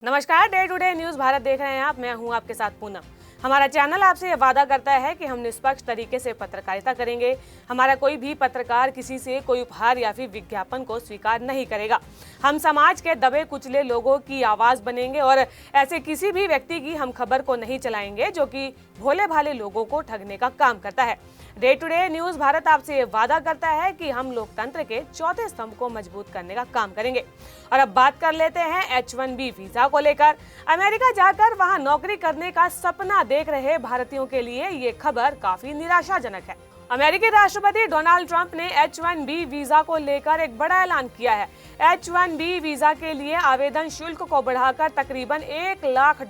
नमस्कार, day to day news Bharat देख रहे हैं आप। मैं हूं आपके साथ पूनम। हमारा चैनल आपसे ये वादा करता है कि हम निष्पक्ष तरीके से पत्रकारिता करेंगे। हमारा कोई भी पत्रकार किसी से कोई उपहार या फिर विज्ञापन को स्वीकार नहीं करेगा। हम समाज के दबे कुचले लोगों की आवाज बनेंगे और ऐसे किसी भी व्यक्ति की हम खबर को नहीं चलाएंगे जो कि भोले भाले लोगों को ठगने का काम करता है। Day to day news Bharat आपसे ये वादा करता है कि हम लोकतंत्र के चौथे स्तंभ को मजबूत करने का काम करेंगे। और अब बात कर लेते हैं H1B वीजा को लेकर। अमेरिका जाकर वहां नौकरी करने का सपना देख रहे भारतीयों के लिए ये खबर काफी निराशाजनक है। अमेरिकी राष्ट्रपति डोनाल्ड ट्रंप ने H1B वीजा को लेकर एक बड़ा ऐलान किया है। H1B वीजा के लिए आवेदन शुल्क को बढ़ाकर तकरीबन $1 लाख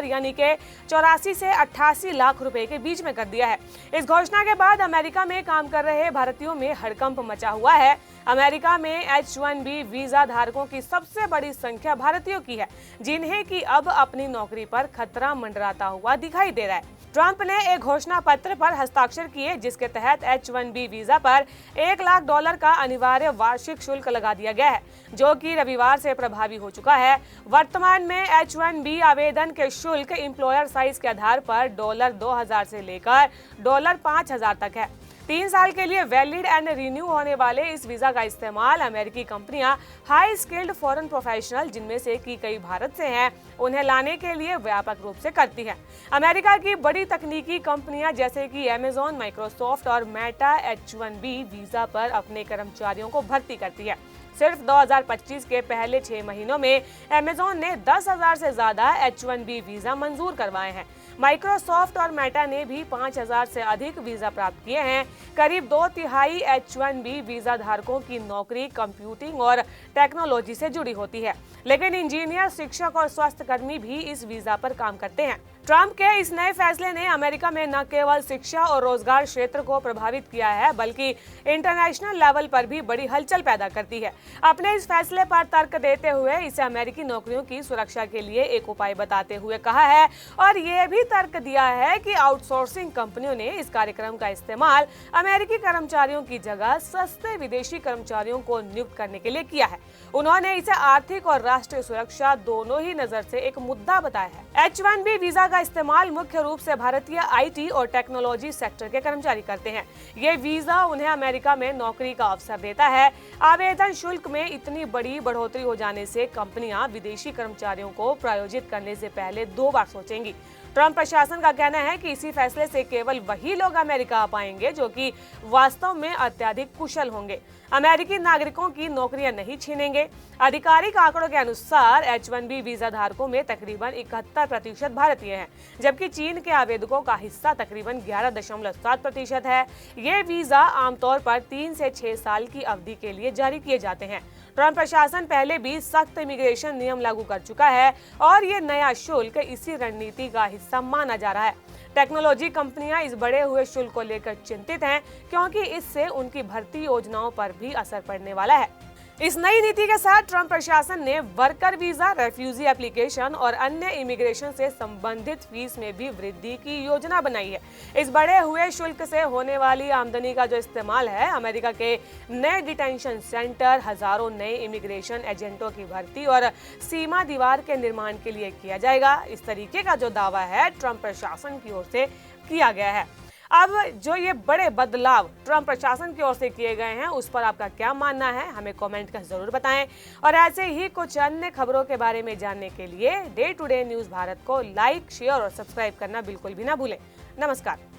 यानी के 84 से 88 लाख रुपए के बीच में कर दिया है। इस घोषणा के बाद अमेरिका में काम कर रहे भारतीयों में हड़कंप मचा हुआ है। अमेरिका में H1B वीजा धारकों की सबसे बड़ी संख्या भारतीयों की है, जिन्हें कि अब अपनी नौकरी पर खतरा मंडराता हुआ दिखाई दे रहा है। ट्रंप ने एक घोषणा पत्र पर हस्ताक्षर किए जिसके तहत H1B वीजा पर $1 लाख का अनिवार्य वार्षिक शुल्क लगा दिया गया है, जो कि रविवार से प्रभावी हो चुका है। वर्तमान में H1B आवेदन के शुल्क एम्प्लॉयर साइज के आधार पर $2000 से लेकर $5000 तक है। 3 साल के लिए वैलिड एंड रिन्यू होने वाले इस वीजा का इस्तेमाल अमेरिकी कंपनियां हाई स्किल्ड फॉरेन प्रोफेशनल, जिनमें से कि कई भारत से हैं, उन्हें लाने के लिए व्यापक रूप से करती हैं। अमेरिका की बड़ी तकनीकी कंपनियां जैसे कि Amazon, माइक्रोसॉफ्ट और मेटा H1B वीजा पर अपने कर्मचारियों को भर्ती करती है। सिर्फ 2025 के पहले 6 महीनों में Amazon ने 10,000 से ज्यादा H1B वीजा मंजूर करवाए हैं। माइक्रोसॉफ्ट और मेटा ने भी 5,000 से अधिक वीजा प्राप्त किए हैं। करीब 2/3 H1B वीजा धारकों की नौकरी कंप्यूटिंग और टेक्नोलॉजी से जुड़ी होती है, लेकिन इंजीनियर, शिक्षक और स्वास्थ्य कर्मी भी इस वीजा पर काम करते हैं। ट्रंप के इस नए फैसले ने अमेरिका में न केवल शिक्षा और रोजगार क्षेत्र को प्रभावित किया है, बल्कि इंटरनेशनल लेवल पर भी बड़ी हलचल पैदा करती है। अपने इस फैसले पर तर्क देते हुए इसे अमेरिकी नौकरियों की सुरक्षा के लिए एक उपाय बताते हुए कहा है और ये भी तर्क दिया है कि आउटसोर्सिंग कंपनियों ने इस कार्यक्रम का इस्तेमाल अमेरिकी कर्मचारियों की जगह सस्ते विदेशी कर्मचारियों को नियुक्त करने के लिए किया है। उन्होंने इसे आर्थिक और राष्ट्रीय सुरक्षा दोनों ही नजर से एक मुद्दा बताया है। H1B वीजा का इस्तेमाल मुख्य रूप से भारतीय IT और टेक्नोलॉजी सेक्टर के कर्मचारी करते हैं। ये वीजा उन्हें अमेरिका में नौकरी का अवसर देता है। आवेदन शुल्क में इतनी बड़ी बढ़ोतरी हो जाने से कंपनियां विदेशी कर्मचारियों को प्रायोजित करने से पहले 2 बार सोचेंगी। ट्रंप प्रशासन का कहना है कि इसी फैसले से केवल वही लोग अमेरिका आ पाएंगे जो कि वास्तव में अत्यधिक कुशल होंगे। अमेरिकी नागरिकों की नौकरियां नहीं छीनेंगे। आधिकारिक आंकड़ों के अनुसार H1B वीजा धारकों में तकरीबन 71% भारतीय हैं, जबकि चीन के आवेदकों का हिस्सा तकरीबन 11.7% है। ये वीजा आमतौर पर 3 से 6 साल की अवधि के लिए जारी किए जाते हैं। ट्रंप प्रशासन पहले भी सख्त इमिग्रेशन नियम लागू कर चुका है और ये नया शुल्क इसी रणनीति का हिस्सा माना जा रहा है। टेक्नोलॉजी कंपनियां इस बढ़े हुए शुल्क को लेकर चिंतित हैं, क्योंकि इससे उनकी भर्ती योजनाओं पर भी असर पड़ने वाला है। इस नई नीति के साथ ट्रंप प्रशासन ने वर्कर वीजा, रेफ्यूजी एप्लीकेशन और अन्य इमिग्रेशन से संबंधित फीस में भी वृद्धि की योजना बनाई है। इस बढ़े हुए शुल्क से होने वाली आमदनी का जो इस्तेमाल है अमेरिका के नए डिटेंशन सेंटर, हजारों नए इमिग्रेशन एजेंटों की भर्ती और सीमा दीवार के निर्माण के लिए किया जाएगा। इस तरीके का जो दावा है ट्रंप प्रशासन की ओर से किया गया है। अब जो ये बड़े बदलाव ट्रंप प्रशासन की ओर से किए गए हैं, उस पर आपका क्या मानना है, हमें कमेंट कर जरूर बताएं। और ऐसे ही कुछ अन्य खबरों के बारे में जानने के लिए day to day news Bharat को लाइक, शेयर और सब्सक्राइब करना बिल्कुल भी ना भूलें। नमस्कार।